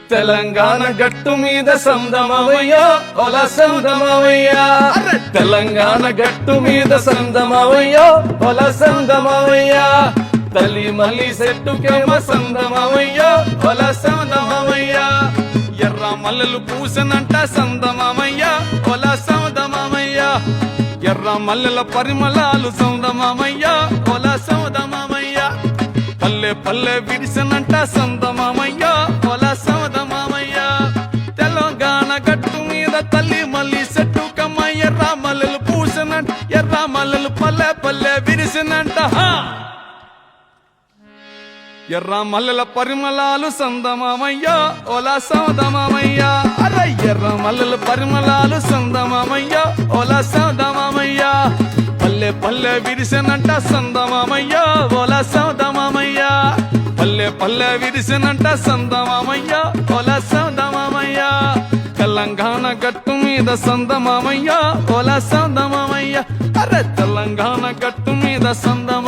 తెలంగాణ గట్టు మీద సందమవయ్య ఒల సందమవయ్య తెలంగాణ గట్టు మీద సందమవయ్య ఒల సందమవయ్య తల్లి మల్లి చెట్టుకేమ సందమవయ్య ఒల సందమవయ్య ఎర్ర మల్లెలు పూసనంట సందమవయ్య ఒల సందమవయ్య ఎర్ర మల్లెల పరిమళాలు సందమవయ్య ఒల సందమవయ్య పల్లె పల్లె విడిసనంట సందమవయ్య ఒల సందమవయ్య తెలంగాణ గట్టు మీద తల్లి మల్లి చెట్టుకమ్మ ఎర్ర మల్లెలు పూసనంట ఎర్ర మల్లెలు పల్లె పల్లె విరిసినంట ఎర్ర మల్లెల పరిమళాలు సందమవయ్య ఒల సందమవయ్య అరే ఎర్ర మల్లెల పరిమళాలు సందమవయ్య ఒల సందమవయ్య పల్లె పల్లె విరిసినంట సందమవయ్య ఒల సందమవయ్య పల్లె పల్లె విరిసినంట సందమవయ్య ఒల సందమవయ్య తెలంగాణ గట్టు మీద సందమవయ్య ఒల సందమవయ్య అరే తెలంగాణ గట్టు మీద సందమ